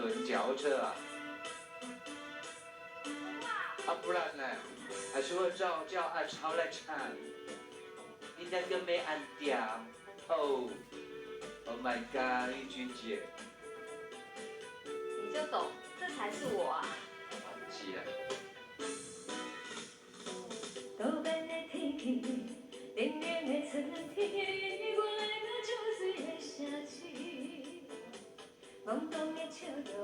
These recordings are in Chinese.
轮轿车啊？啊，不然呢？还是我叫阿超来唱？你那个没按调。哦，Oh my God，君姐，你就懂，这才是我啊！是啊。多变的天气，冷冷的春天，我来到秋水的城市，懵懂的笑容，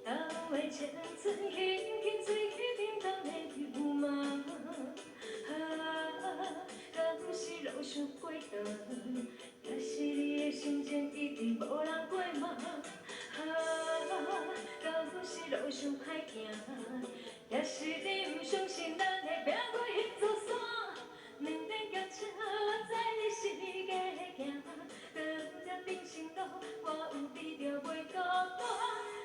当为青春轻轻吹起叮当的油麻。敢是路想过长，也是你的心情一直无人过问。敢是路想歹行，也是你不相信咱会拼过迄座山。两顶轿车，我知你是假的行，搁在人生路，我有你就袂孤单。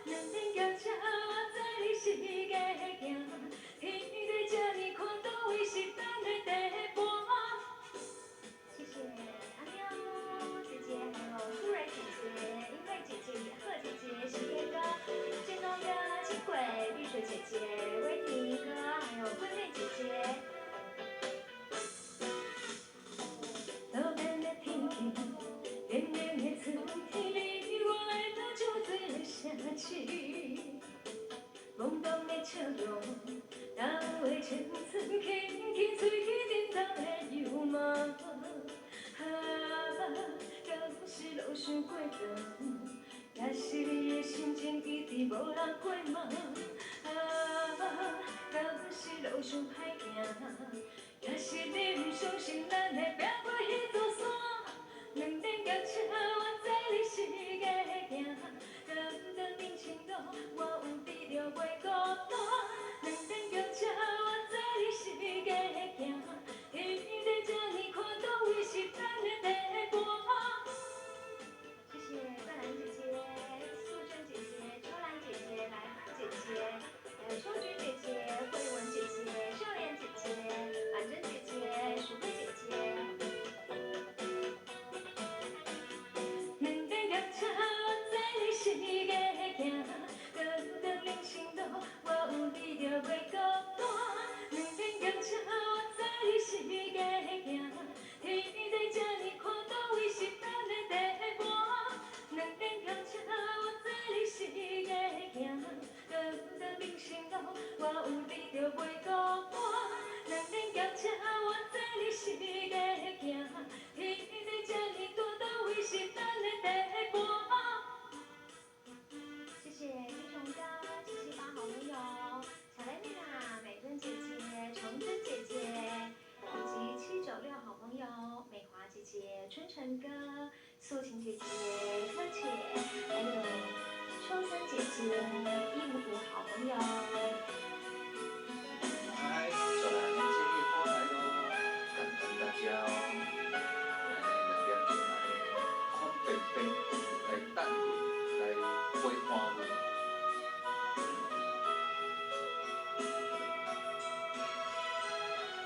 两顶轿车，我知你是假的行，天地这呢宽，倒位是咱的地盘？谢谢阿喵姐姐，还有苏芮姐姐、英惠姐姐、野鹤姐姐、喜天哥、建东哥、轻轨、碧水姐姐、威霆哥，还有桂妹姐姐。多变的天气，冷冷的春天里，我来到酒醉的城市，懵懂的笑容，当为青春轻轻吹起叮当的油麻。敢是路想过长，也是你的心情一直无人过问。敢是路想歹行，也是你不相信咱会拼过迄座山。两顶轿车，我知你是假的行，敢在人生路，我有你就袂孤单。两顶轿车，我知你是假的行，天地这呢宽，倒位是咱的地盘？谢谢桂兰姐姐、素贞姐姐、秋兰姐姐、来华姐姐，还有秋菊姐姐、慧文姐姐、秀莲姐姐、婉珍姐姐、淑慧姐姐。两顶轿车，我知你是假的行，搁在人生路，我有你就袂孤单。两顶轿车，我知你是假的行，天地这呢宽，倒位是咱的地盘？两顶轿车，我知你是假的行，搁在人生路，我有你就袂孤单。两顶轿车，我知你是假的行，天地这呢大，倒位是咱的地盘？谢谢英雄哥，78好朋友，小雷妹娜、美珍姐姐、橙子姐姐，以及796好朋友，美华姐姐、春晨哥、素琴姐姐、柯姐，还有秋森姐姐，155好朋友。来，再来年节日过来咯，感谢大家哦。来，两点钟来，看便便，来等你，来陪欢vui。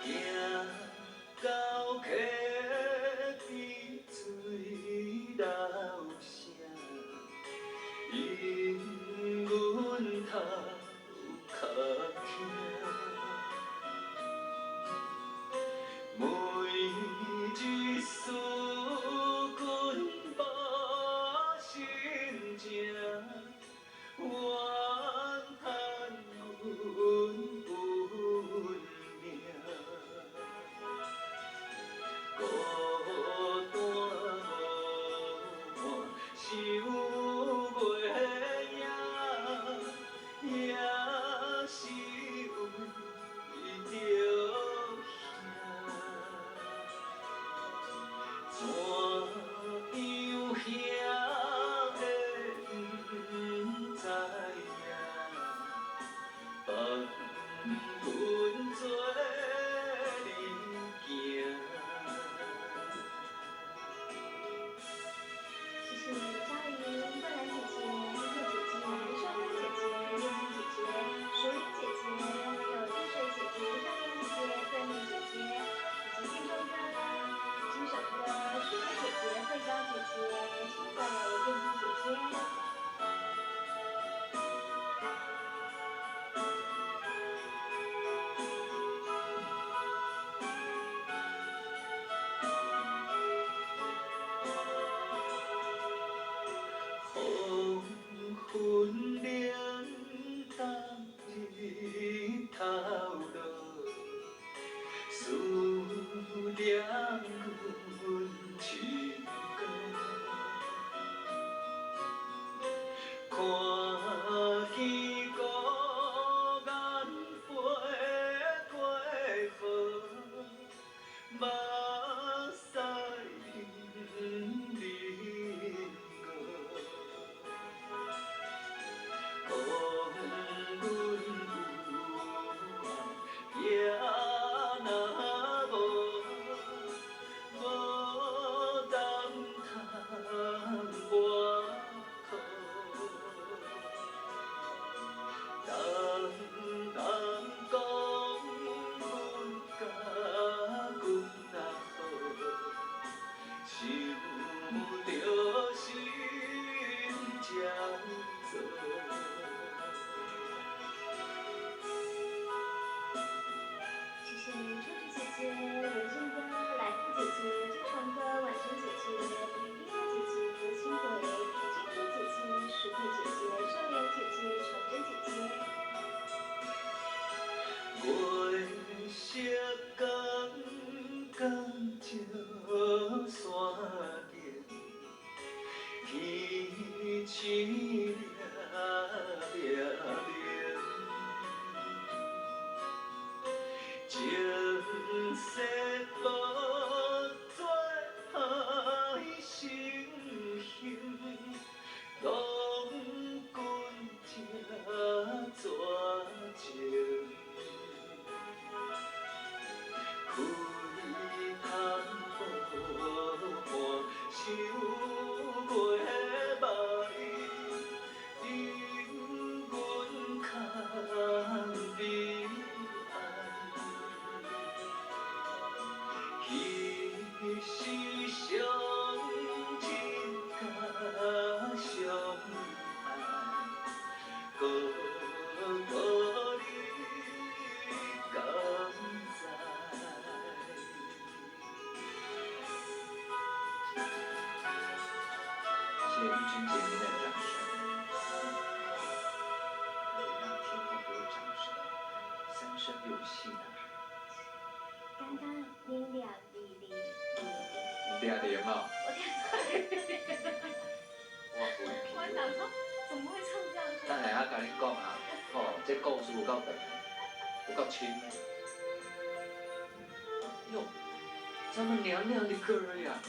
行到溪边水流声，因阮头壳痛。每一丝阮把心情，怨叹阮运命。孤念阮情歌，看见孤雁飞过河，目屎淋淋过。讲阮有命也若无当叹我苦，人讲阮甲阮若好，想着心才做。谢谢秋菊姐姐、文静哥、来福姐姐、金床哥、晚生姐姐、依依姐姐、新鬼、金珠姐姐、淑佩姐姐、少莲姐姐、长珍姐姐。月色刚刚照山顶，天星亮亮亮。情色无做海星星，郎君正绝情。开窗好半想袂歹，令阮空悲哀。彼时相亲甲相爱，搁无你甘知？谢谢玉君姐妹的掌声，可以让天空给我掌声，三生有幸啊！刚刚你俩俩连啊！我听错了。我不会我还想说，怎么会唱这样？等下甲你讲啊，吼，这故事有够长，有够深。哟，咱们娘娘的歌呀，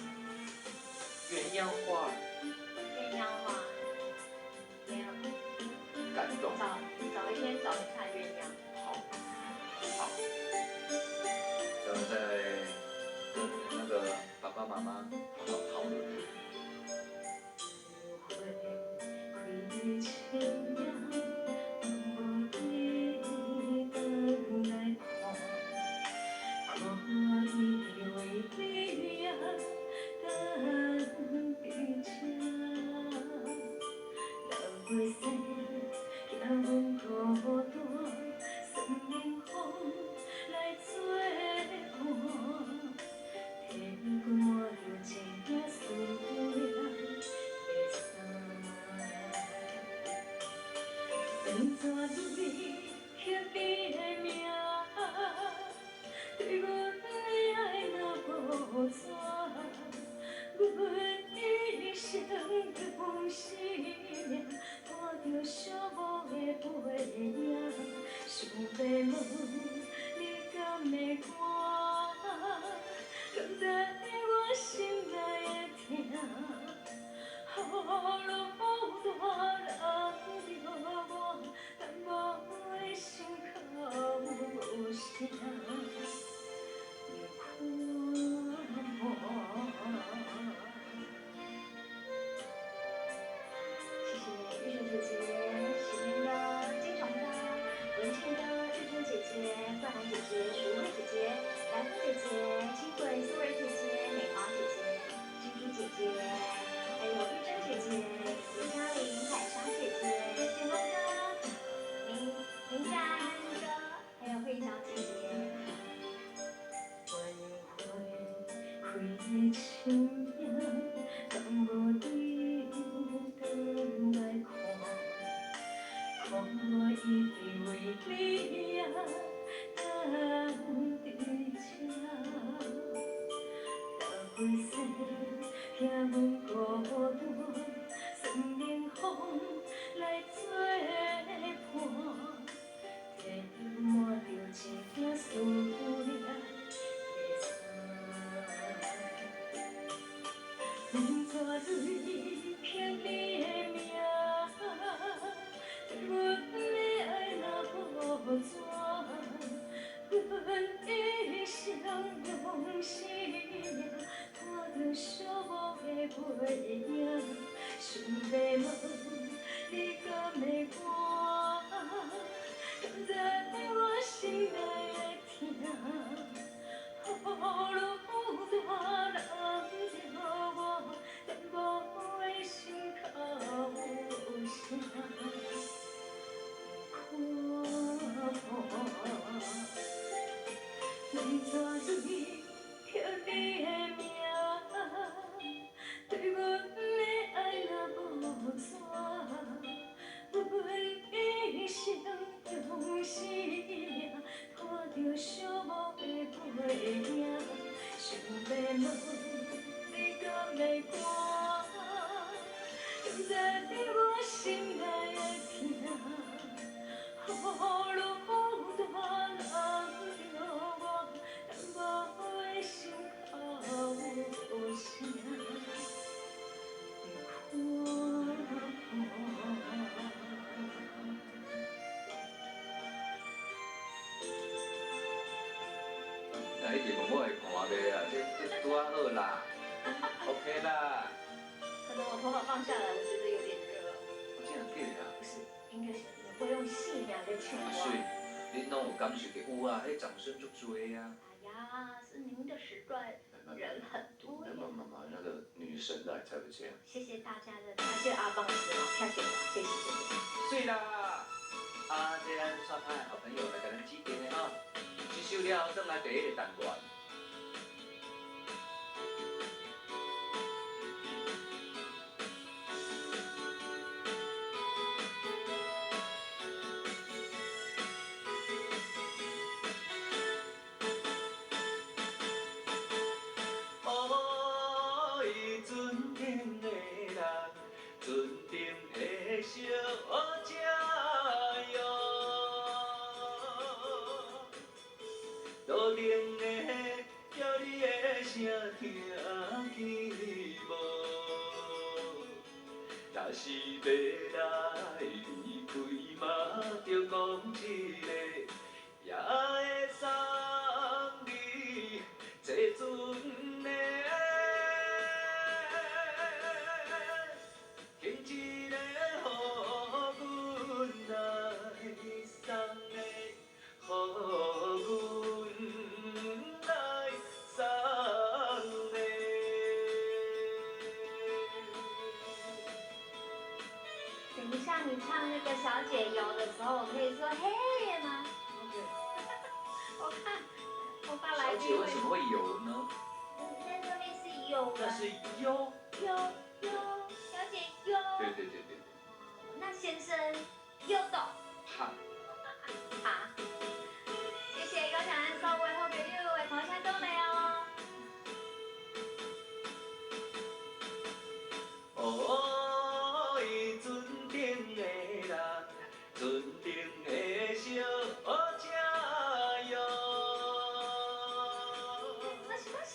鸳鸯花，鸳鸯花，没有。感动。找一天找一下鸳鸯。好，好。咱们再跟那个爸爸妈妈好好讨论。飞逝，听阮孤单，算冷风来作伴，提满着一件思念的衫。不怎对欠你的名，对阮的爱若无怎？阮一生用生命，拖着寂寞的背影，想要问你敢会寒？敢知我心内的痛？雨落大，人着我，但无的心口有声看。为怎对叫你的名？对阮的爱若无怎？阮一生用生命，拖着寂寞的背影，想要问你敢会寒？敢知我心内的痛？雨落大，人着我，但无的心口有声那一直问我会看袂啊？这拄啊好啦，OK 啦。可能我头发放下来，我觉得有点热。我这样假的啊？不是，应该是你会用细苗的青所以蛙。恁拢有感受到有啊？迄掌声足多啊。哎呀，是您的时段人很多呀。那个女神来才会这样。谢谢大家的，谢谢阿邦师傅，谢谢我，谢谢谢谢。水啦！啊，这咱刷拍的好朋友来甲咱指点的哈。一首了，转来第一个单元。哦，伊船顶的人，船顶的小姐哟，路顶的叫你的声听见无？若是要来离开嘛，着讲一个，也会送你坐船的。听一个，予阮来送的，予阮来送的。等一下，你唱那个小姐游的时候，我可以说嘿吗？我怕来小姐为什么会有呢？在这边是有那是有。小姐有。对。那先生有的。哈。好，谢谢有请咱所有好朋友的同乡都来哦。哦，伊船顶的人，船顶的小姐哟。恭喜！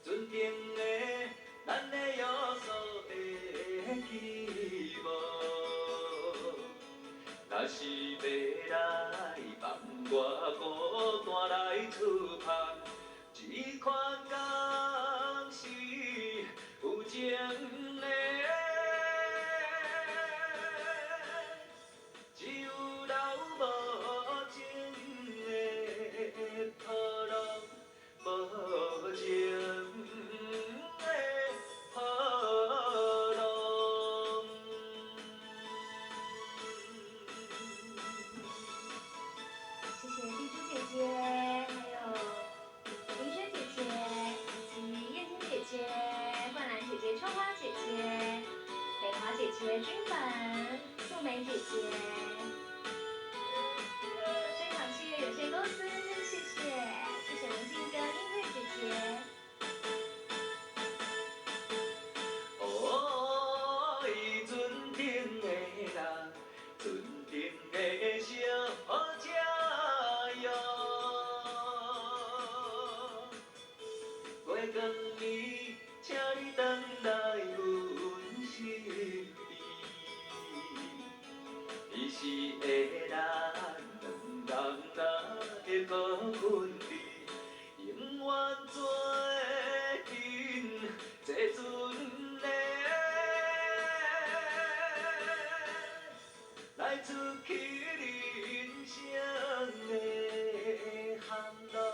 船顶的咱的约束会记无？若是要来来讲你，请你等来阮身边。你是的咱两人哪会搁分离？永远做阵坐船嘞，来出去人生的航路。